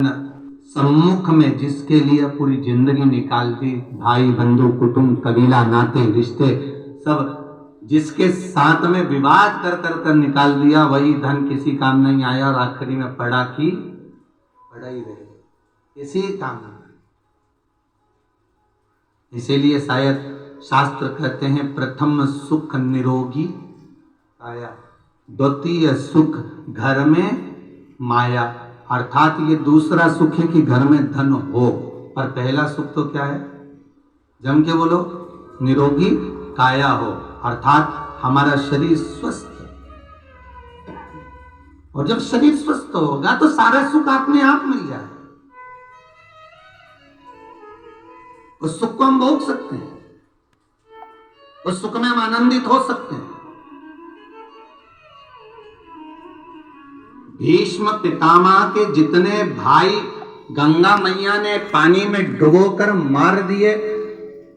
सम्मुख में जिसके लिए पूरी जिंदगी निकाल दी, भाई बंधु कुटुंब कबीला नाते रिश्ते सब जिसके साथ में विवाद कर कर कर निकाल दिया, वही धन किसी काम नहीं आया और आखिरी में पड़ा ही रहे, किसी काम नहीं। इसीलिए शायद शास्त्र कहते हैं प्रथम सुख निरोगी काया, द्वितीय सुख घर में माया। अर्थात ये दूसरा सुख है कि घर में धन हो, पर पहला सुख तो क्या है? जम के बोलो, निरोगी काया हो, अर्थात हमारा शरीर स्वस्थ। और जब शरीर स्वस्थ होगा तो सारा सुख अपने आप मिल जाए, उस सुख को हम भोग सकते हैं, उस सुख में हम आनंदित हो सकते हैं। भीष्म पितामह के जितने भाई गंगा मैया ने पानी में डुबोकर मार दिए,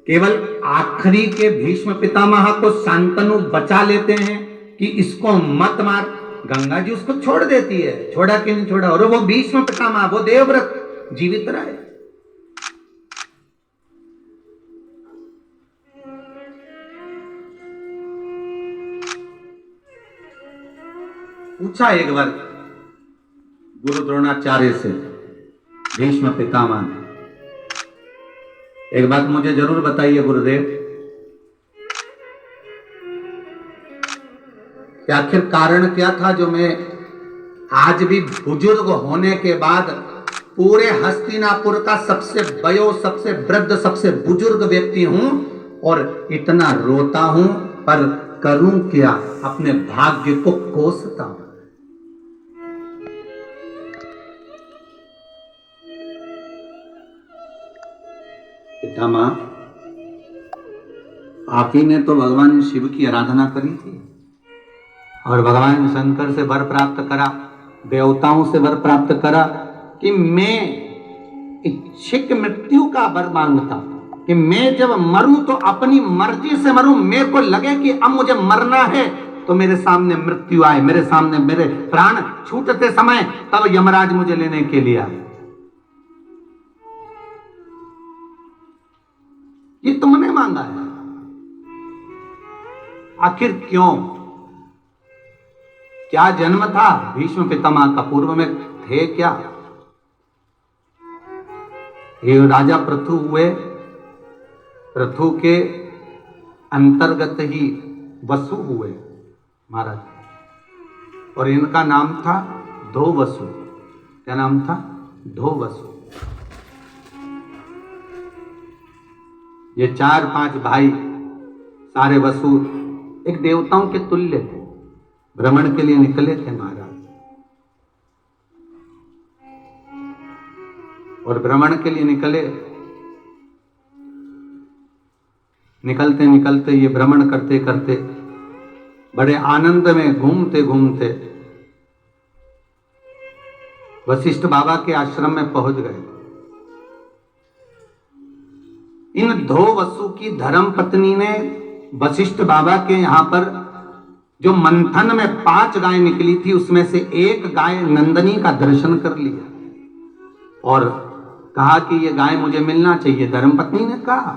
केवल आखिरी के भीष्म पितामह को शांतनु बचा लेते हैं कि इसको मत मार। गंगा जी उसको छोड़ देती है, छोड़ा कि नहीं छोड़ा, और वो भीष्म पितामह, वो देवव्रत जीवित रहे। पूछा एक बार गुरु द्रोणाचार्य से भीष्म पितामह ने, एक बात मुझे जरूर बताइए गुरुदेव, कि आखिर कारण क्या था जो मैं आज भी बुजुर्ग होने के बाद पूरे हस्तिनापुर का सबसे वयो, सबसे वृद्ध, सबसे बुजुर्ग व्यक्ति हूं और इतना रोता हूं, पर करूं क्या? अपने भाग्य को कोसता हूं। पितामह, आप ही ने तो भगवान शिव की आराधना करी थी और भगवान शंकर से वर प्राप्त करा, देवताओं से वर प्राप्त करा कि मैं इच्छिक मृत्यु का वर मांगता, कि मैं जब मरूं तो अपनी मर्जी से मरूं, मेरे को लगे कि अब मुझे मरना है तो मेरे सामने मृत्यु आए, मेरे सामने मेरे प्राण छूटते समय तब यमराज मुझे लेने के लिए आए। ये तुमने मांगा है, आखिर क्यों? क्या जन्म था भीष्म पितामह का? पूर्व में थे क्या? ये राजा पृथु हुए, पृथु के अंतर्गत ही वसु हुए महाराज, और इनका नाम था धोवसु। क्या नाम था? धोवसु। ये 4-5 भाई सारे वसु एक देवताओं के तुल्य थे, भ्रमण के लिए निकले थे महाराज, और भ्रमण के लिए निकलते निकलते ये भ्रमण करते करते बड़े आनंद में घूमते घूमते वशिष्ठ बाबा के आश्रम में पहुंच गए। इन दो वसु की धर्म पत्नी ने वशिष्ठ बाबा के यहां पर जो मंथन में 5 गाय निकली थी, उसमें से एक गाय नंदनी का दर्शन कर लिया और कहा कि ये गाय मुझे मिलना चाहिए। धर्म पत्नी ने कहा,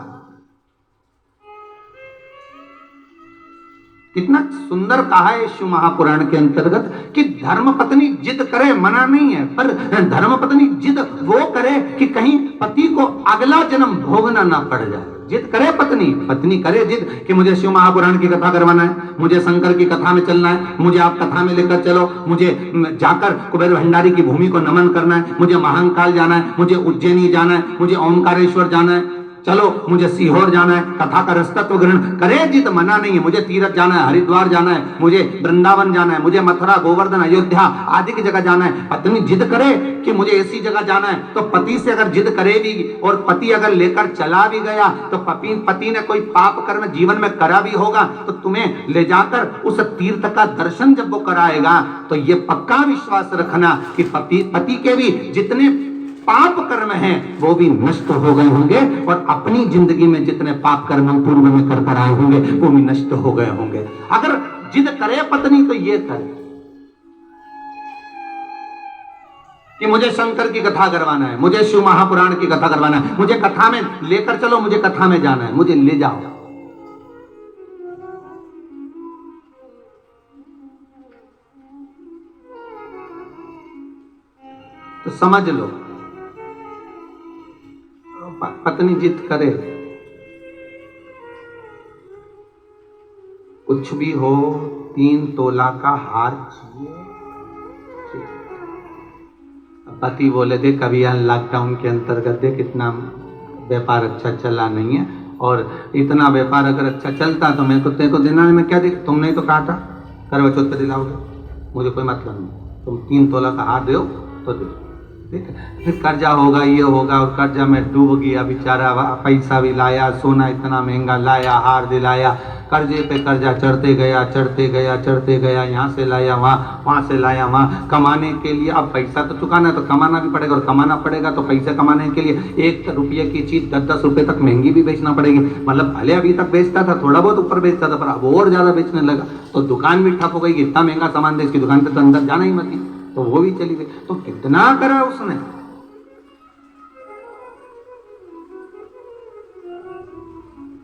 कितना सुंदर कहा है शिव महापुराण के अंतर्गत कि धर्म पत्नी जिद करे, मना नहीं है, पर धर्म पत्नी जिद वो करे कि कहीं पति को अगला जन्म भोगना ना पड़ जाए। जिद करे पत्नी करे जिद कि मुझे शिव महापुराण की कथा करवाना है, मुझे शंकर की कथा में चलना है, मुझे आप कथा में लेकर चलो, मुझे जाकर कुबेर भंडारी की भूमि को नमन करना है, मुझे महाकाल जाना है, मुझे उज्जैनी जाना है, मुझे ओंकारेश्वर जाना है, चलो मुझे सीहोर जाना है, कथा का रसतत्व ग्रहण करे जिद, मना नहीं है। मुझे तीर्थ जाना है, हरिद्वार जाना है, मुझे वृंदावन जाना है, मुझे मथुरा गोवर्धन अयोध्या आदि की जगह जाना है। पत्नी जिद करे कि मुझे ऐसी जगह जाना है, तो पति से अगर जिद करे भी और पति अगर लेकर चला भी गया तो पति ने कोई पाप कर्म जीवन में करा भी होगा, तो तुम्हें ले जाकर उस तीर्थ का दर्शन जब वो कराएगा तो ये पक्का विश्वास रखना कि पति के भी जितने पाप कर्म हैं वो भी नष्ट हो गए होंगे और अपनी जिंदगी में जितने पाप कर्म पूर्व में कर आए होंगे वो भी नष्ट हो गए होंगे। अगर जिद करे पत्नी तो ये करे। कि मुझे शंकर की कथा करवाना है, मुझे शिव महापुराण की कथा करवाना है, मुझे कथा में लेकर चलो, मुझे कथा में जाना है, मुझे ले जाओ। तो समझ लो, पत्नी जिद करे, कुछ भी हो 3 तोला का हार चाहिए। पति बोले थे कभी यहाँ लॉकडाउन के अंतर्गत देख कितना व्यापार अच्छा चला नहीं है, और इतना व्यापार अगर अच्छा चलता तो मैं तो तेरे को देना में क्या दे, तुमने तो कहा था करवा चौथ पे दिलाओगे, मुझे कोई मतलब नहीं, तुम 3 तोला का हार दो तो दो, ठीक है। फिर कर्जा होगा, ये होगा, और कर्जा में डूब गया बेचारा, पैसा भी लाया, सोना इतना महंगा लाया, हार दिलाया, कर्जे पे कर्जा चढ़ते गया चढ़ते गया चढ़ते गया, यहाँ से लाया वहाँ से लाया वहाँ, कमाने के लिए अब पैसा तो चुकाना है तो कमाना भी पड़ेगा, और कमाना पड़ेगा तो पैसा कमाने के लिए 1 रुपये की चीज़ 10-10 रुपये तक महंगी भी बेचना पड़ेगी। मतलब भले अभी तक बेचता था, थोड़ा बहुत ऊपर बेचता था, पर अब और ज़्यादा बेचने लगा, तो दुकान भी ठप हो गई, इतना महंगा सामान दे, इसकी दुकान पर तो अंदर जाना ही मत, तो वो भी चली गई। तो कितना करा उसने।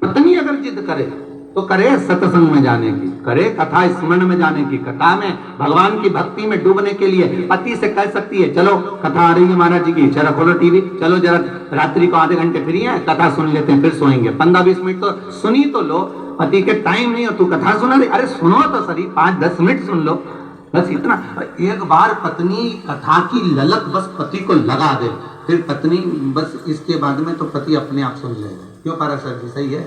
पत्नी अगर जिद करे तो करे सत्संग में जाने की, करे कथा स्मरण में जाने की, कथा में भगवान की भक्ति में डूबने के लिए पति से कह सकती है चलो कथा आ रही है महाराज जी की, जरा खोलो टीवी, चलो जरा रात्रि को आधे घंटे फ्री है, कथा सुन लेते हैं, फिर सोएंगे, 15-20 मिनट तो सुनी तो लो, पति के टाइम नहीं हो, तू कथा सुना दे, अरे सुनो तो सही, 5-10 मिनट सुन लो, बस इतना। एक बार पत्नी कथा की ललक बस पति को लगा दे, फिर पत्नी बस इसके बाद में तो पति अपने आप सुन लेगा। क्यों पारा सर जी, सही है।